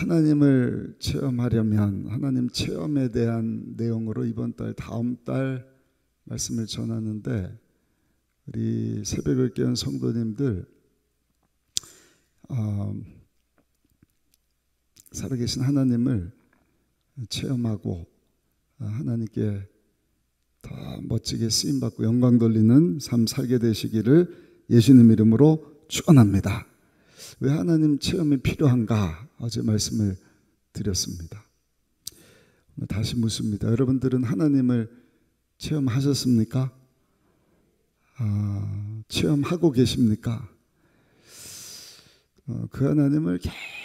하나님을 체험하려면 하나님 체험에 대한 내용으로 이번 달 다음 달 말씀을 전하는데, 우리 새벽을 깨운 성도님들 살아계신 하나님을 체험하고 하나님께 더 멋지게 쓰임받고 영광 돌리는 삶 살게 되시기를 예수님 이름으로 축원합니다. 왜 하나님 체험이 필요한가 어제 말씀을 드렸습니다. 다시 묻습니다. 여러분들은 하나님을 체험하셨습니까? 체험하고 계십니까? 그 하나님을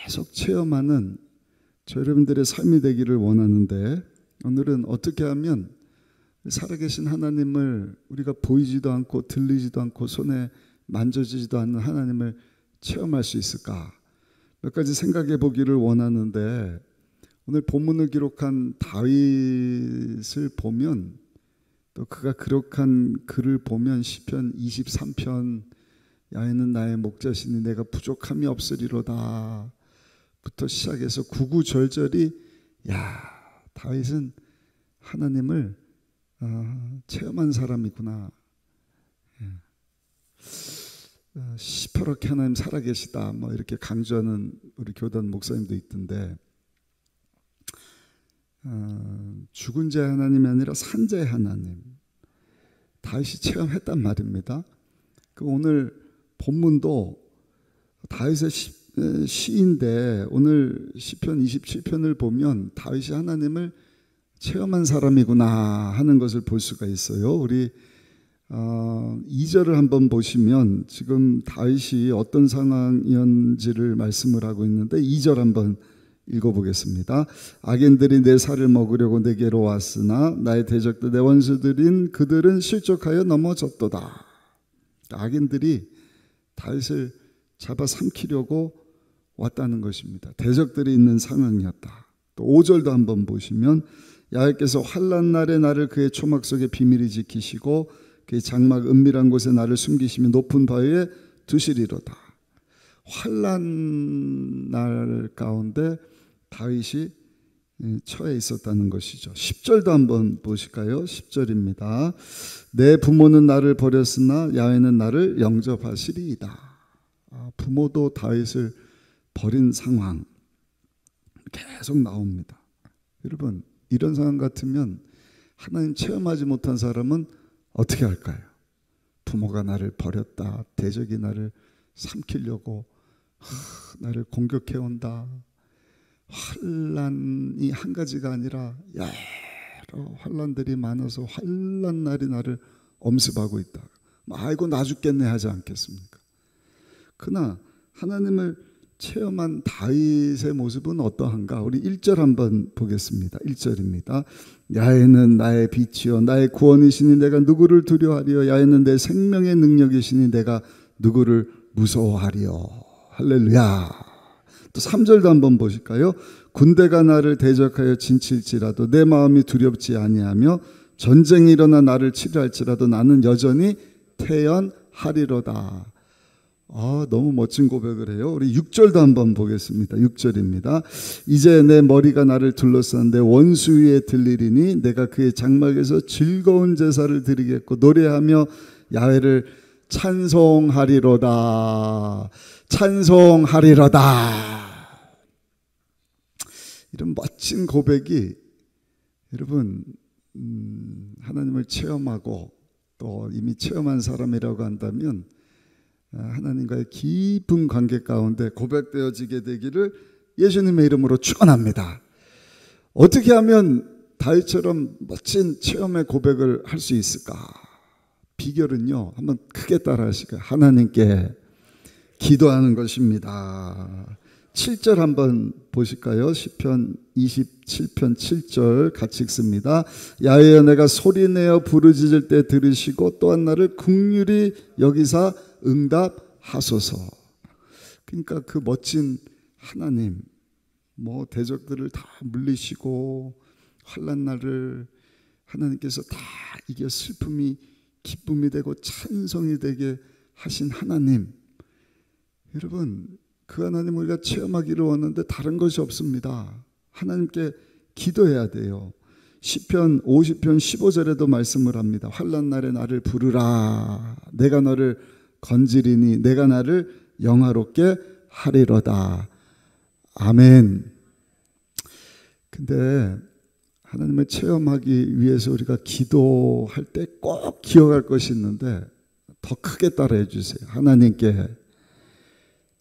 계속 체험하는 저 여러분들의 삶이 되기를 원하는데, 오늘은 어떻게 하면 살아계신 하나님을, 우리가 보이지도 않고 들리지도 않고 손에 만져지지도 않는 하나님을 체험할 수 있을까? 몇 가지 생각해 보기를 원하는데, 오늘 본문을 기록한 다윗을 보면, 또 그가 기록한 글을 보면 시편 23편 야훼는 나의 목자시니 내가 부족함이 없으리로다 부터 시작해서 구구절절이 다윗은 하나님을 체험한 사람이구나. 시퍼렇게 하나님 살아계시다 뭐 이렇게 강조하는 우리 교단 목사님도 있던데, 죽은 자의 하나님이 아니라 산 자의 하나님 다윗이 체험했단 말입니다. 그 오늘 본문도 다윗의 시인데, 오늘 시편 27편을 보면 다윗이 하나님을 체험한 사람이구나 하는 것을 볼 수가 있어요. 우리 2절을 한번 보시면 지금 다윗이 어떤 상황이었는지를 말씀을 하고 있는데, 2절 한번 읽어보겠습니다. 악인들이 내 살을 먹으려고 내게로 왔으나 나의 대적들 내 원수들인 그들은 실족하여 넘어졌도다. 악인들이 다윗을 잡아삼키려고 왔다는 것입니다. 대적들이 있는 상황이었다. 또 5절도 한번 보시면 야훼께서 환난 날에 나를 그의 초막 속에 비밀히 지키시고 그의 장막 은밀한 곳에 나를 숨기시며 높은 바위에 두시리로다. 환난 날 가운데 다윗이 처해 있었다는 것이죠. 10절도 한번 보실까요? 10절입니다. 내 부모는 나를 버렸으나 야훼는 나를 영접하시리이다. 부모도 다윗을 버린 상황 계속 나옵니다. 여러분, 이런 상황 같으면 하나님 체험하지 못한 사람은 어떻게 할까요? 부모가 나를 버렸다, 대적이 나를 삼키려고 나를 공격해온다. 환난이 한 가지가 아니라 여러 환난들이 많아서 환난 날이 나를 엄습하고 있다. 아이고 나 죽겠네 하지 않겠습니까? 그러나 하나님을 체험한 다윗의 모습은 어떠한가? 우리 1절 한번 보겠습니다. 1절입니다. 야훼는 나의 빛이요 나의 구원이시니 내가 누구를 두려워하리요? 야훼는 내 생명의 능력이시니 내가 누구를 무서워하리요? 할렐루야. 또 3절도 한번 보실까요? 군대가 나를 대적하여 진칠지라도 내 마음이 두렵지 아니하며 전쟁이 일어나 나를 치료할지라도 나는 여전히 태연하리로다. 너무 멋진 고백을 해요. 우리 6절도 한번 보겠습니다. 6절입니다. 이제 내 머리가 나를 둘러싼 내 원수 위에 들리리니 내가 그의 장막에서 즐거운 제사를 드리겠고 노래하며 야훼를 찬송하리로다. 찬송하리로다. 이런 멋진 고백이, 여러분 하나님을 체험하고 또 이미 체험한 사람이라고 한다면 하나님과의 깊은 관계 가운데 고백되어지게 되기를 예수님의 이름으로 축원합니다. 어떻게 하면 다윗처럼 멋진 체험의 고백을 할 수 있을까? 비결은요, 한번 크게 따라 하시고요. 하나님께 기도하는 것입니다. 7절 한번 보실까요? 시편 27편 7절 같이 읽습니다. 야훼여 내가 소리내어 부르짖을 때 들으시고 또한 나를 긍휼히 여기사 응답하소서. 그러니까 그 멋진 하나님, 대적들을 다 물리시고 환난 날을 하나님께서 다 이겨 슬픔이 기쁨이 되고 찬송이 되게 하신 하나님, 여러분 그 하나님 우리가 체험하기를 원하는데 다른 것이 없습니다. 하나님께 기도해야 돼요. 시편 50편 15절에도 말씀을 합니다. 환난 날에 나를 부르라. 내가 너를 건지리니 내가 나를 영화롭게 하리로다. 아멘. 근데 하나님을 체험하기 위해서 우리가 기도할 때 꼭 기억할 것이 있는데 더 크게 따라해 주세요. 하나님께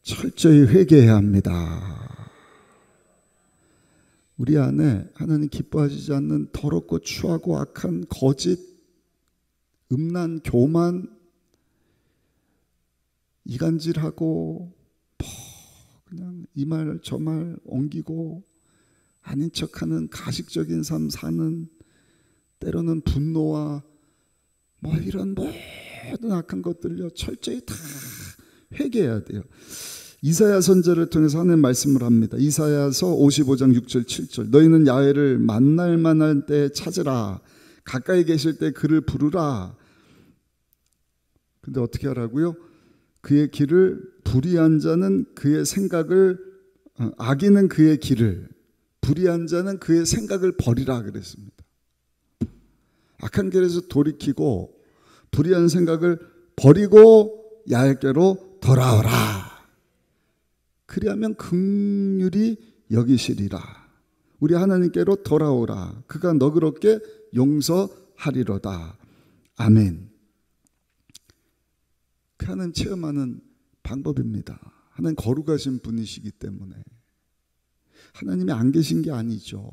철저히 회개해야 합니다. 우리 안에 하나님 기뻐하시지 않는 더럽고 추하고 악한 거짓, 음란, 교만, 이간질하고 그냥 이 말 저 말 옮기고 아닌 척하는 가식적인 삶 사는, 때로는 분노와 이런 모든 악한 것들요 철저히 다 회개해야 돼요. 이사야 선지자를 통해서 하나님 말씀을 합니다. 이사야서 55장 6절 7절 너희는 야훼를 만날 만한 때 찾으라. 가까이 계실 때 그를 부르라. 근데 어떻게 하라고요? 그의 길을 불의한 자는 그의 생각을 악인은 그의 길을 불의한 자는 그의 생각을 버리라 그랬습니다. 악한 길에서 돌이키고 불의한 생각을 버리고 야훼께로 돌아오라. 그리하면 긍휼히 여기시리라. 우리 하나님께로 돌아오라. 그가 너그럽게 용서하리로다. 아멘. 그 하나님 체험하는 방법입니다. 하나님 거룩하신 분이시기 때문에 하나님이 안 계신 게 아니죠.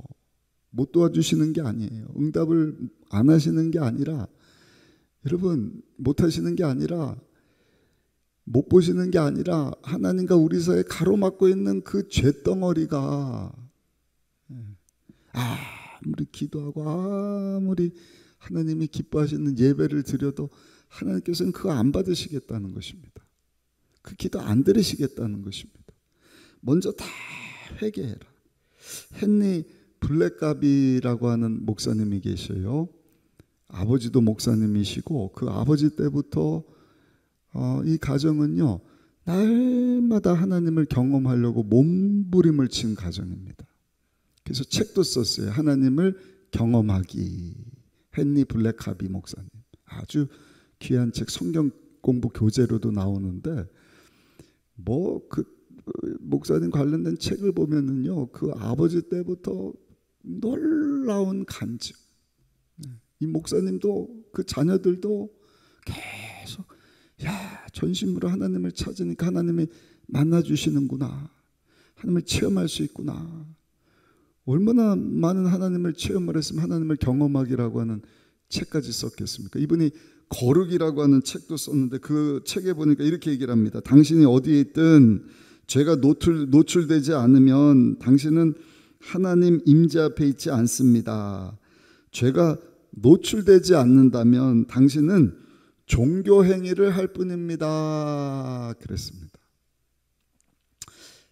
못 도와주시는 게 아니에요. 응답을 안 하시는 게 아니라, 여러분 못 하시는 게 아니라, 못 보시는 게 아니라 하나님과 우리 사이에 가로막고 있는 그 죄덩어리가 아무리 기도하고 아무리 하나님이 기뻐하시는 예배를 드려도 하나님께서는 그거 안 받으시겠다는 것입니다. 그 기도 안 들으시겠다는 것입니다. 먼저 다 회개해라. 헨리 블랙가비라고 하는 목사님이 계셔요. 아버지도 목사님이시고 그 아버지 때부터 이 가정은요 날마다 하나님을 경험하려고 몸부림을 친 가정입니다. 그래서 책도 썼어요. 하나님을 경험하기. 헨리 블랙가비 목사님 아주 귀한 책, 성경 공부 교재로도 나오는데 그 목사님 관련된 책을 보면은요 그 아버지 때부터 놀라운 간증. 이 목사님도 그 자녀들도 계속 전심으로 하나님을 찾으니까 하나님이 만나주시는구나. 하나님을 체험할 수 있구나. 얼마나 많은 하나님을 체험을 했으면 하나님을 경험하기라고 하는 책까지 썼겠습니까? 이분이 거룩이라고 하는 책도 썼는데 그 책에 보니까 이렇게 얘기를 합니다. 당신이 어디에 있든 죄가 노출되지 않으면 당신은 하나님 임재 앞에 있지 않습니다. 죄가 노출되지 않는다면 당신은 종교 행위를 할 뿐입니다. 그랬습니다.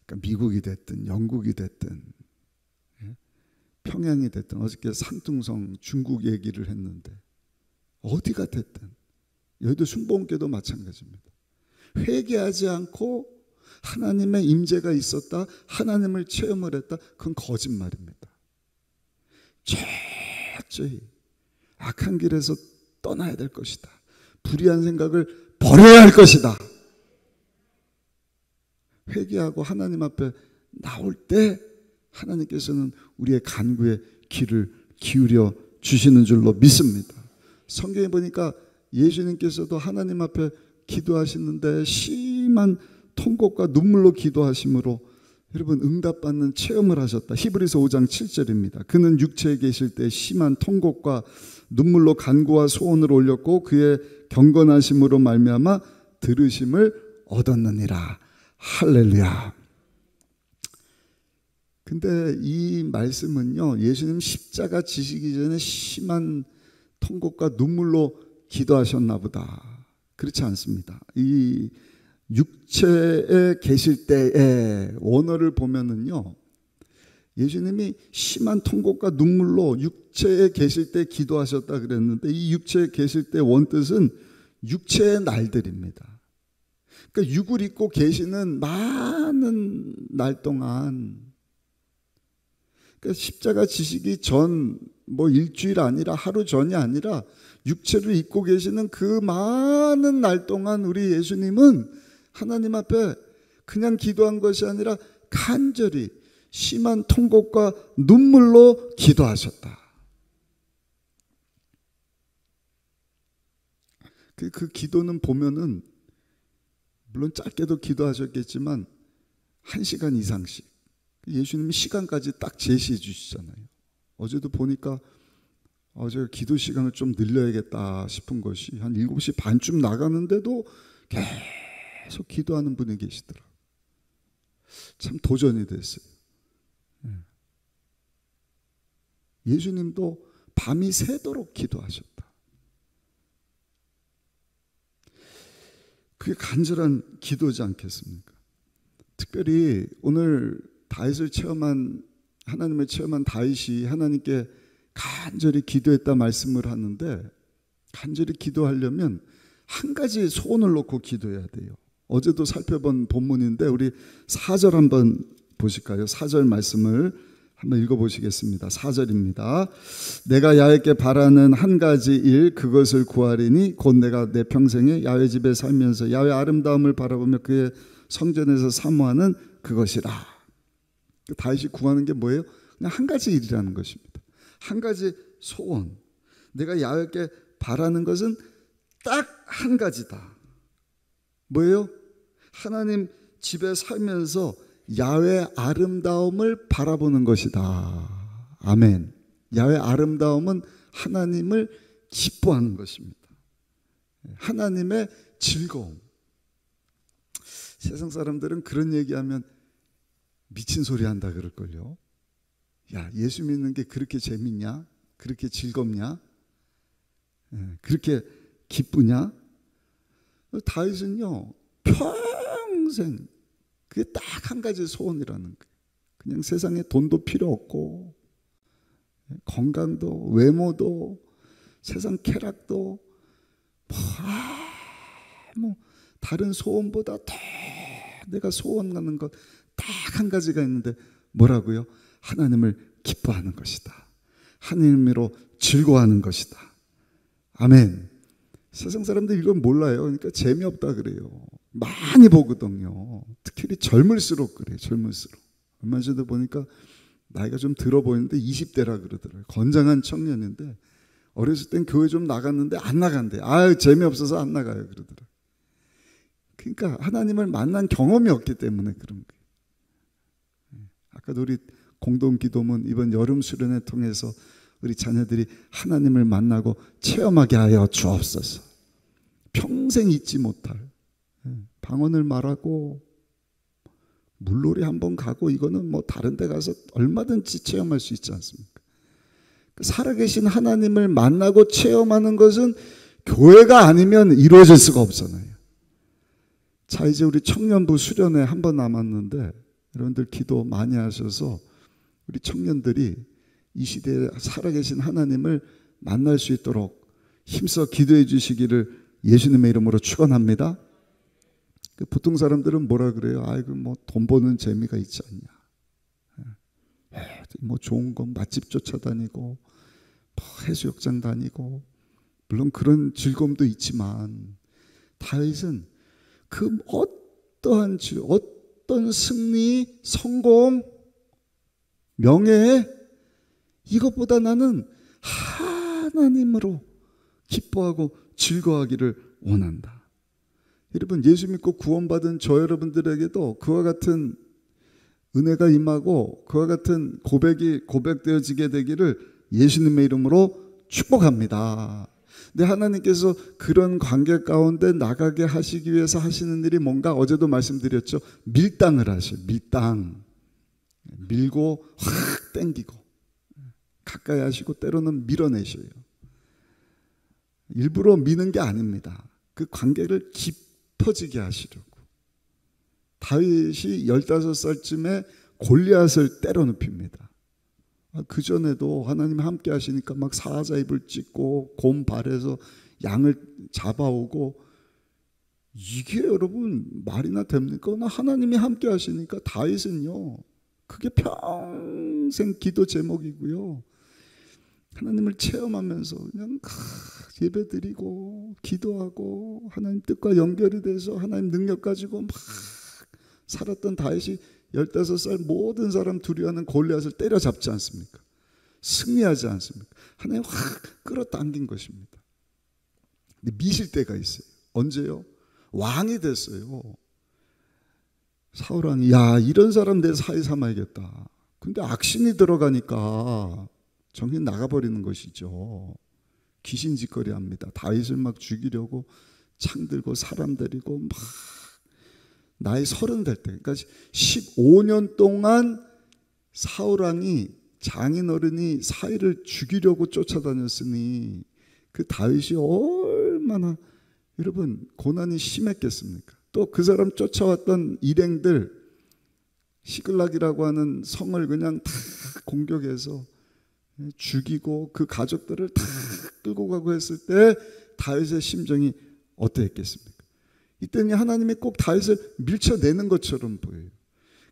그러니까 미국이 됐든 영국이 됐든 평양이 됐든 어저께 산둥성 중국 얘기를 했는데 어디가 됐든 여의도 순복음교도 마찬가지입니다. 회개하지 않고 하나님의 임재가 있었다, 하나님을 체험을 했다, 그건 거짓말입니다. 철저히 악한 길에서 떠나야 될 것이다. 불의한 생각을 버려야 할 것이다. 회개하고 하나님 앞에 나올 때 하나님께서는 우리의 간구에 귀를 기울여 주시는 줄로 믿습니다. 성경에 보니까 예수님께서도 하나님 앞에 기도하시는데 심한 통곡과 눈물로 기도하심으로 여러분 응답받는 체험을 하셨다. 히브리서 5장 7절입니다. 그는 육체에 계실 때 심한 통곡과 눈물로 간구와 소원을 올렸고 그의 경건하심으로 말미암아 들으심을 얻었느니라. 할렐루야. 근데 이 말씀은요 예수님 십자가 지시기 전에 심한 통곡과 눈물로 기도하셨나 보다. 그렇지 않습니다. 이 육체에 계실 때의 원어를 보면은요 예수님이 심한 통곡과 눈물로 육체에 계실 때 기도하셨다 그랬는데 이 육체에 계실 때 원뜻은 육체의 날들입니다. 그러니까 육을 입고 계시는 많은 날 동안, 그러니까 십자가 지시기 전 뭐 일주일 아니라 하루 전이 아니라 육체를 입고 계시는 그 많은 날 동안 우리 예수님은 하나님 앞에 그냥 기도한 것이 아니라 간절히 심한 통곡과 눈물로 기도하셨다. 그 기도는 보면은 물론 짧게도 기도하셨겠지만 1시간 이상씩, 예수님이 시간까지 딱 제시해 주시잖아요. 어제도 보니까 제가 기도 시간을 좀 늘려야겠다 싶은 것이 한 7시 반쯤 나가는데도 계속 기도하는 분이 계시더라고요. 참 도전이 됐어요. 예수님도 밤이 새도록 기도하셨다. 그게 간절한 기도지 않겠습니까? 특별히 오늘 다윗을 체험한, 하나님을 체험한 다윗이 하나님께 간절히 기도했다 말씀을 하는데, 간절히 기도하려면 한 가지 소원을 놓고 기도해야 돼요. 어제도 살펴본 본문인데 우리 4절 한번 보실까요? 4절 말씀을 한번 읽어보시겠습니다. 4절입니다. 내가 야훼께 바라는 한 가지 일, 그것을 구하리니 곧 내가 내 평생에 야훼 집에 살면서 야훼 아름다움을 바라보며 그의 성전에서 사모하는 그것이라. 다윗이 구하는 게 뭐예요? 그냥 한 가지 일이라는 것입니다. 한 가지 소원. 내가 야훼께 바라는 것은 딱 한 가지다. 뭐예요? 하나님 집에 살면서 야훼 아름다움을 바라보는 것이다. 아멘. 야훼 아름다움은 하나님을 기뻐하는 것입니다. 하나님의 즐거움. 세상 사람들은 그런 얘기하면 미친 소리 한다 그럴걸요. 야, 예수 믿는 게 그렇게 재밌냐? 그렇게 즐겁냐? 그렇게 기쁘냐? 다윗은요, 평생 그게 딱 한 가지 소원이라는 거예요. 그냥 세상에 돈도 필요 없고, 건강도, 외모도, 세상 쾌락도, 뭐 다른 소원보다 더 내가 소원하는 것 딱 한 가지가 있는데 뭐라고요? 하나님을 기뻐하는 것이다. 하나님으로 즐거워하는 것이다. 아멘. 세상 사람들 이건 몰라요. 그러니까 재미없다 그래요. 많이 보거든요. 특히 젊을수록 그래요. 젊을수록. 얼마 전에 보니까 나이가 좀 들어 보이는데 20대라 그러더라고요. 건장한 청년인데 어렸을 땐 교회 좀 나갔는데 안 나간대. 아유, 재미없어서 안 나가요 그러더라고요. 그러니까 하나님을 만난 경험이 없기 때문에 그런 거예요. 아까도 우리 공동기도문 이번 여름 수련회 통해서 우리 자녀들이 하나님을 만나고 체험하게 하여 주옵소서. 평생 잊지 못할 방언을 말하고 물놀이 한번 가고, 이거는 뭐 다른 데 가서 얼마든지 체험할 수 있지 않습니까? 살아계신 하나님을 만나고 체험하는 것은 교회가 아니면 이루어질 수가 없잖아요. 자, 이제 우리 청년부 수련회 한 번 남았는데 여러분들 기도 많이 하셔서 우리 청년들이 이 시대에 살아계신 하나님을 만날 수 있도록 힘써 기도해 주시기를 예수님의 이름으로 축원합니다. 보통 사람들은 뭐라 그래요? 아이고, 뭐 돈 버는 재미가 있지 않냐. 뭐 좋은 건 맛집 쫓아다니고, 뭐 해수욕장 다니고, 물론 그런 즐거움도 있지만 다윗은 그 어떠한 어떤 승리, 성공, 명예, 이것보다 나는 하나님으로 기뻐하고 즐거워하기를 원한다. 여러분, 예수 믿고 구원받은 저 여러분들에게도 그와 같은 은혜가 임하고 그와 같은 고백이 고백되어지게 되기를 예수님의 이름으로 축복합니다. 근데 하나님께서 그런 관계 가운데 나가게 하시기 위해서 하시는 일이 뭔가, 어제도 말씀드렸죠. 밀당을 하셔요. 밀당. 밀고 확 땡기고 가까이 하시고 때로는 밀어내셔요. 일부러 미는 게 아닙니다. 그 관계를 깊어지게 하시려고. 다윗이 15살쯤에 골리앗을 때려 눕힙니다. 그전에도 하나님 함께 하시니까 막 사자입을 찢고 곰 발에서 양을 잡아오고 이게 여러분 말이나 됩니까? 하나님이 함께 하시니까 다윗은요, 그게 평생 기도 제목이고요. 하나님을 체험하면서 그냥 예배드리고 기도하고 하나님 뜻과 연결이 돼서 하나님 능력 가지고 막 살았던 다윗이 15살 모든 사람 두려워하는 골리앗을 때려잡지 않습니까? 승리하지 않습니까? 하나님 확 끌어당긴 것입니다. 근데 미실 때가 있어요. 언제요? 왕이 됐어요. 사울왕이 야, 이런 사람 내 사이 삼아야겠다. 근데 악신이 들어가니까 정신 나가버리는 것이죠. 귀신짓거리 합니다. 다윗을 막 죽이려고 창 들고 사람 데리고 막 나이 30 될 때, 그러니까 15년 동안 사울왕이 장인어른이 사위를 죽이려고 쫓아다녔으니 그 다윗이 얼마나 여러분 고난이 심했겠습니까? 또 그 사람 쫓아왔던 일행들 시글락이라고 하는 성을 그냥 다 공격해서 죽이고 그 가족들을 다 끌고 가고 했을 때 다윗의 심정이 어떠했겠습니까? 이때는 하나님이 꼭 다윗을 밀쳐내는 것처럼 보여요.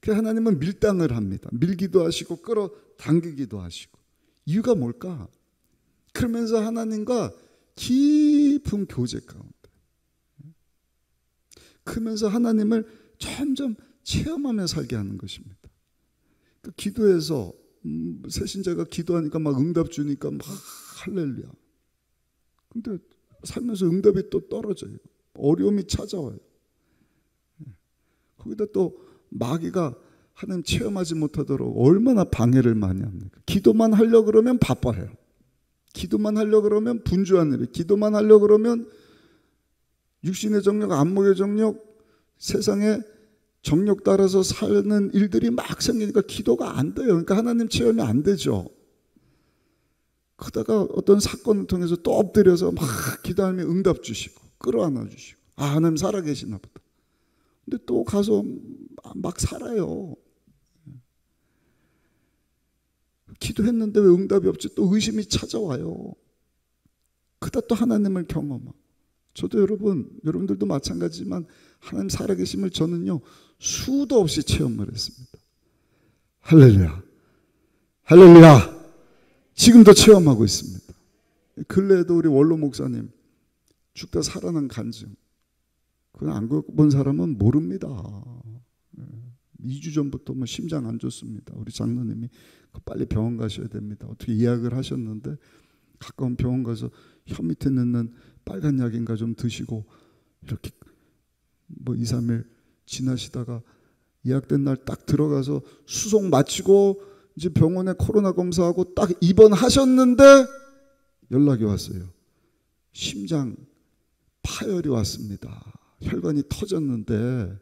그래서 하나님은 밀당을 합니다. 밀기도 하시고 끌어당기기도 하시고. 이유가 뭘까? 그러면서 하나님과 깊은 교제 가운데 그러면서 하나님을 점점 체험하며 살게 하는 것입니다. 그 기도에서 새신자가 기도하니까 막 응답 주니까 막 할렐루야. 근데 살면서 응답이 또 떨어져요. 어려움이 찾아와요. 거기다 또 마귀가 하나님 체험하지 못하도록 얼마나 방해를 많이 합니까? 기도만 하려고 그러면 바빠요. 기도만 하려고 그러면 분주한 일, 기도만 하려고 그러면 육신의 정욕, 안목의 정욕, 세상의 정욕 따라서 사는 일들이 막 생기니까 기도가 안 돼요. 그러니까 하나님 체험이 안 되죠. 그러다가 어떤 사건을 통해서 또 엎드려서 막 기도하면 응답 주시고 끌어안아 주시고 아, 하나님 살아계시나 보다. 근데 또 가서 막 살아요. 기도했는데 왜 응답이 없지? 또 의심이 찾아와요. 그러다 또 하나님을 경험하고. 저도 여러분들도 마찬가지지만 하나님 살아계심을 저는요 수도 없이 체험을 했습니다. 할렐루야, 할렐루야. 지금도 체험하고 있습니다. 근래에도 우리 원로 목사님 죽다 살아난 간증, 그건 안 본 사람은 모릅니다. 2주 전부터 뭐 심장 안 좋습니다. 우리 장로님이 빨리 병원 가셔야 됩니다. 어떻게 예약을 하셨는데 가까운 병원 가서 혀 밑에 넣는 빨간 약인가 좀 드시고 이렇게 뭐 2, 3일 지나시다가 예약된 날 딱 들어가서 수속 마치고 이제 병원에 코로나 검사하고 딱 입원하셨는데 연락이 왔어요. 심장 파열이 왔습니다. 혈관이 터졌는데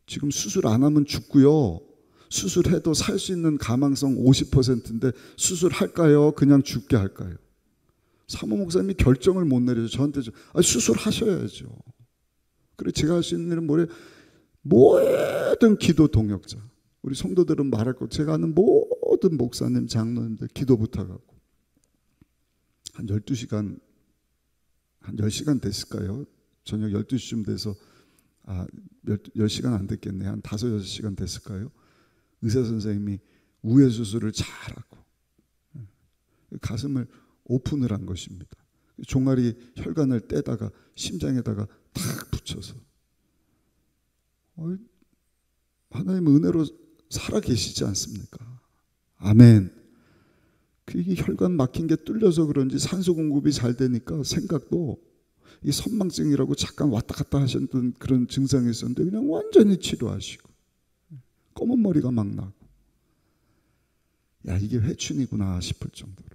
지금 수술 안 하면 죽고요. 수술해도 살 수 있는 가망성 50%인데 수술할까요? 그냥 죽게 할까요? 사모 목사님이 결정을 못 내려서 저한테 수술하셔야죠. 그래 제가 할 수 있는 일은 뭐래? 모든 기도 동역자, 우리 성도들은 말할 것, 제가 아는 모든 목사님, 장로님들 기도 부탁하고 한 12시간, 한 10시간 됐을까요? 저녁 12시쯤 돼서 10시간 안 됐겠네. 한 5, 6시간 됐을까요? 의사 선생님이 우회 수술을 잘하고 가슴을 오픈을 한 것입니다. 종아리 혈관을 떼다가 심장에다가 탁 붙여서 하나님 은혜로 살아계시지 않습니까? 아멘. 이게 혈관 막힌 게 뚫려서 그런지 산소 공급이 잘 되니까 생각도 이 선망증이라고 잠깐 왔다 갔다 하셨던 그런 증상이 있었는데 그냥 완전히 치료하시고 검은 머리가 막 나고 야 이게 회춘이구나 싶을 정도로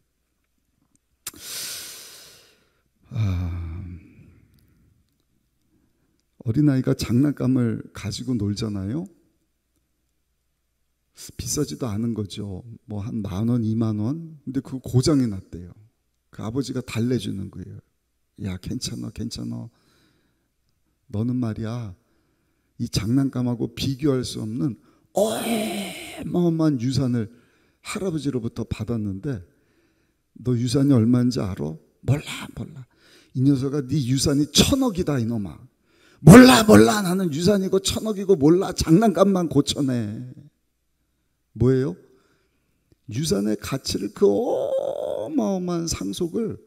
어린아이가 장난감을 가지고 놀잖아요. 비싸지도 않은 거죠. 뭐 한 10,000원, 20,000원. 근데 그거 고장이 났대요. 그 아버지가 달래주는 거예요. 야 괜찮아 괜찮아. 너는 말이야 이 장난감하고 비교할 수 없는 어마어마한 유산을 할아버지로부터 받았는데 너 유산이 얼마인지 알아? 몰라. 이 녀석아 네 유산이 1,000억이다 이놈아. 몰라 나는 유산이고 천억이고 몰라 장난감만 고쳐내. 뭐예요? 유산의 가치를 그 어마어마한 상속을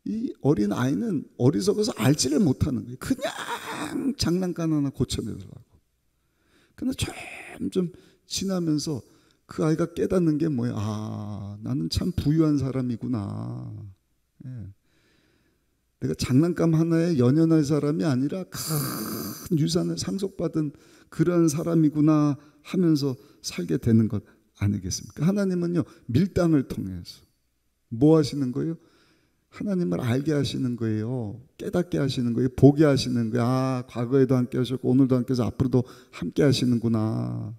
이 어린 아이는 어리석어서 알지를 못하는 거예요. 그냥 장난감 하나 고쳐내더라고. 근데 점점 지나면서 그 아이가 깨닫는 게 뭐예요? 아, 나는 참 부유한 사람이구나. 예. 내가 장난감 하나에 연연할 사람이 아니라 큰 유산을 상속받은 그런 사람이구나 하면서 살게 되는 것 아니겠습니까? 하나님은요, 밀당을 통해서 뭐 하시는 거예요? 하나님을 알게 하시는 거예요. 깨닫게 하시는 거예요. 보게 하시는 거예요. 아, 과거에도 함께 하셨고 오늘도 함께 해서 앞으로도 함께 하시는구나.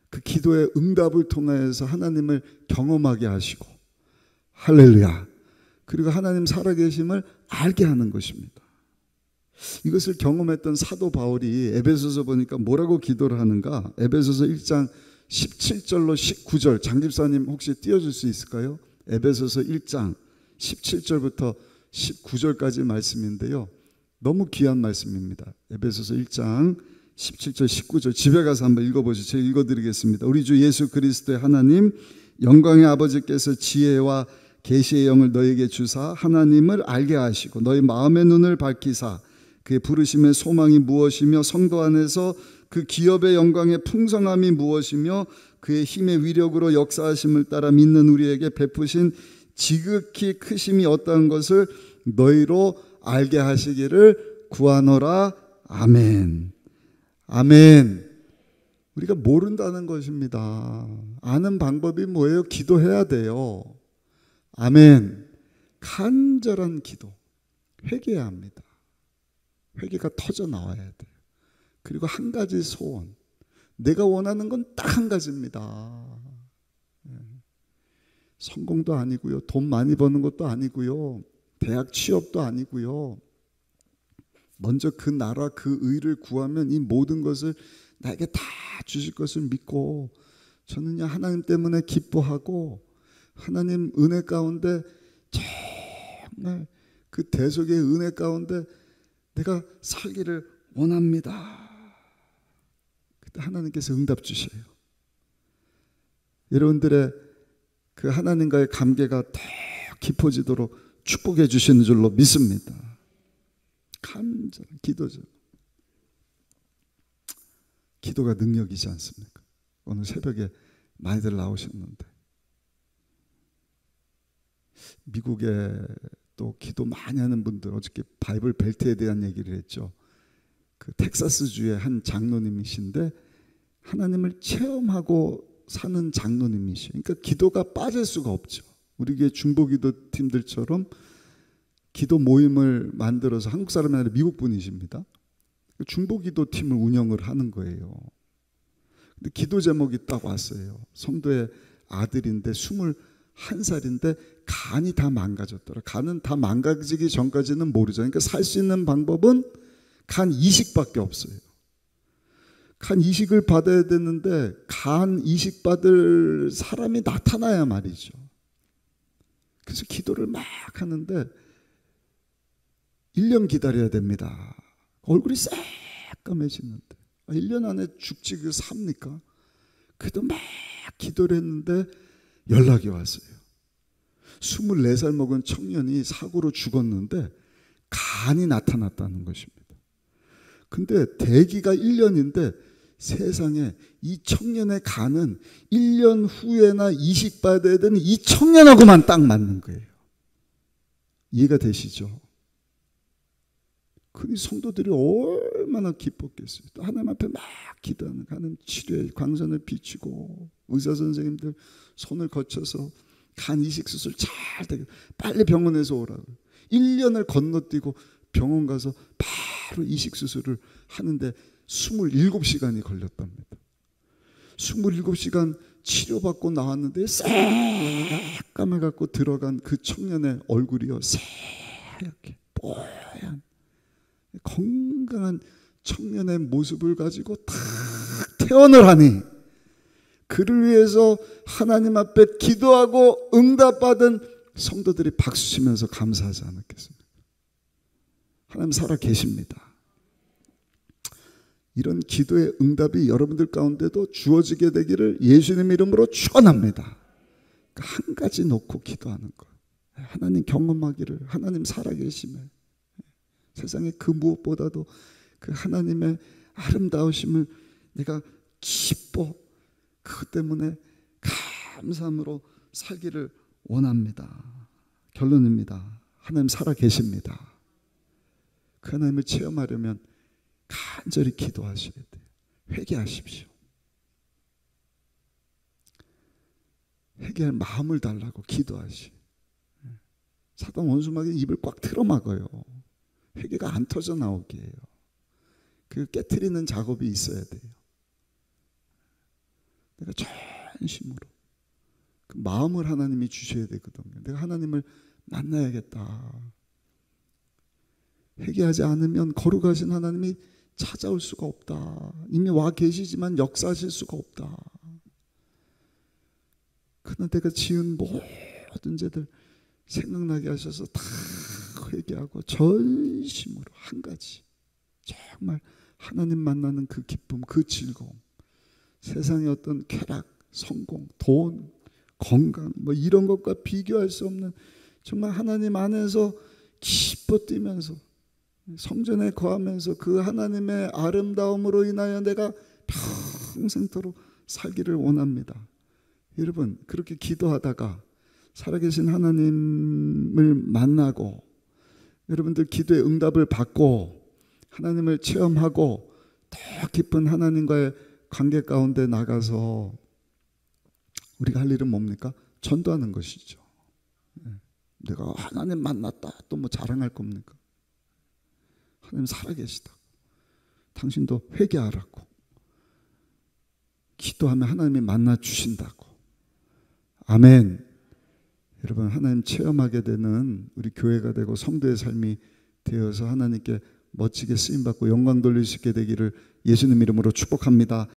그 기도의 응답을 통해서 하나님을 경험하게 하시고, 할렐루야. 그리고 하나님 살아계심을 알게 하는 것입니다. 이것을 경험했던 사도 바울이 에베소서 보니까 뭐라고 기도를 하는가? 에베소서 1장 17절로 19절, 장집사님 혹시 띄워줄 수 있을까요? 에베소서 1장 17절부터 19절까지 말씀인데요, 너무 귀한 말씀입니다. 에베소서 1장 17절 19절 집에 가서 한번 읽어보시죠. 제가 읽어드리겠습니다. 우리 주 예수 그리스도의 하나님 영광의 아버지께서 지혜와 계시의 영을 너에게 주사 하나님을 알게 하시고 너희 마음의 눈을 밝히사 그의 부르심의 소망이 무엇이며 성도 안에서 그 기업의 영광의 풍성함이 무엇이며 그의 힘의 위력으로 역사하심을 따라 믿는 우리에게 베푸신 지극히 크심이 어떠한 것을 너희로 알게 하시기를 구하노라. 아멘. 아멘. 우리가 모른다는 것입니다. 아는 방법이 뭐예요? 기도해야 돼요. 아멘. 간절한 기도, 회개해야 합니다. 회개가 터져 나와야 돼요. 그리고 한 가지 소원, 내가 원하는 건 딱 한 가지입니다. 성공도 아니고요, 돈 많이 버는 것도 아니고요, 대학 취업도 아니고요. 먼저 그 나라 그 의를 구하면 이 모든 것을 나에게 다 주실 것을 믿고 저는요 하나님 때문에 기뻐하고 하나님 은혜 가운데 정말 그 대속의 은혜 가운데 내가 살기를 원합니다. 그때 하나님께서 응답 주셔요. 여러분들의 그 하나님과의 관계가 더 깊어지도록 축복해 주시는 줄로 믿습니다. 간절한 기도죠. 기도가 능력이지 않습니까? 오늘 새벽에 많이들 나오셨는데 미국에 또 기도 많이 하는 분들, 어저께 바이블 벨트에 대한 얘기를 했죠. 그 텍사스주의 한 장로님이신데 하나님을 체험하고 사는 장로님이시죠. 그러니까 기도가 빠질 수가 없죠. 우리 교회 중보기도 팀들처럼 기도 모임을 만들어서 한국 사람이 아니라 미국 분이십니다. 중보기도 팀을 운영을 하는 거예요. 근데 기도 제목이 딱 왔어요. 성도의 아들인데 21살인데 간이 다 망가졌더라. 간은 다 망가지기 전까지는 모르죠. 그러니까 살 수 있는 방법은 간 이식밖에 없어요. 간 이식을 받아야 되는데 간 이식 받을 사람이 나타나야 말이죠. 그래서 기도를 막 하는데 1년 기다려야 됩니다. 얼굴이 새까매지는데 1년 안에 죽지 그 삽니까? 그래도 막 기도를 했는데 연락이 왔어요. 24살 먹은 청년이 사고로 죽었는데 간이 나타났다는 것입니다. 근데 대기가 1년인데 세상에 이 청년의 간은 1년 후에나 이식받아야 되는 이 청년하고만 딱 맞는 거예요. 이해가 되시죠? 그 성도들이 얼마나 기뻤겠어요. 또 하나님 앞에 막 기도하는, 하나님 치료에 광선을 비추고 의사 선생님들 손을 거쳐서 간 이식 수술 잘 되게 빨리 병원에서 오라고 1년을 건너뛰고 병원 가서 바로 이식 수술을 하는데 27시간이 걸렸답니다. 27시간 치료받고 나왔는데 새까매갖고 들어간 그 청년의 얼굴이요 새하얗게 뽀얀 건강한 청년의 모습을 가지고 탁 퇴원을 하니 그를 위해서 하나님 앞에 기도하고 응답받은 성도들이 박수치면서 감사하지 않았겠습니까? 하나님 살아 계십니다. 이런 기도의 응답이 여러분들 가운데도 주어지게 되기를 예수님 이름으로 축원합니다. 한 가지 놓고 기도하는 것. 하나님 경험하기를, 하나님 살아계심을, 세상에 그 무엇보다도 그 하나님의 아름다우심을 내가 기뻐, 그것 때문에 감사함으로 살기를 원합니다. 결론입니다. 하나님 살아계십니다. 그 하나님을 체험하려면 간절히 기도하셔야 돼요. 회개하십시오. 회개할 마음을 달라고 기도하시. 사단 원수마귀 입을 꽉 틀어막아요. 회개가 안 터져 나오게 해요. 그 깨트리는 작업이 있어야 돼요. 내가 전심으로 그 마음을 하나님이 주셔야 되거든요. 내가 하나님을 만나야겠다. 회개하지 않으면 거룩하신 하나님이 찾아올 수가 없다. 이미 와 계시지만 역사하실 수가 없다. 그러나 내가 지은 모든 죄들 생각나게 하셔서 다 회개하고 전심으로 한 가지, 정말 하나님 만나는 그 기쁨, 그 즐거움, 세상의 어떤 쾌락, 성공, 돈, 건강 뭐 이런 것과 비교할 수 없는 정말 하나님 안에서 기뻐 뛰면서 성전에 거하면서 그 하나님의 아름다움으로 인하여 내가 평생토록 살기를 원합니다. 여러분, 그렇게 기도하다가 살아계신 하나님을 만나고 여러분들 기도의 응답을 받고 하나님을 체험하고 더 깊은 하나님과의 관계 가운데 나가서 우리가 할 일은 뭡니까? 전도하는 것이죠. 내가 하나님 만났다 또 뭐 자랑할 겁니까? 하나님 살아계시다. 당신도 회개하라고. 기도하면 하나님이 만나 주신다고. 아멘. 여러분, 하나님 체험하게 되는 우리 교회가 되고 성도의 삶이 되어서 하나님께 멋지게 쓰임받고 영광 돌릴 수 있게 되기를 예수님 이름으로 축복합니다.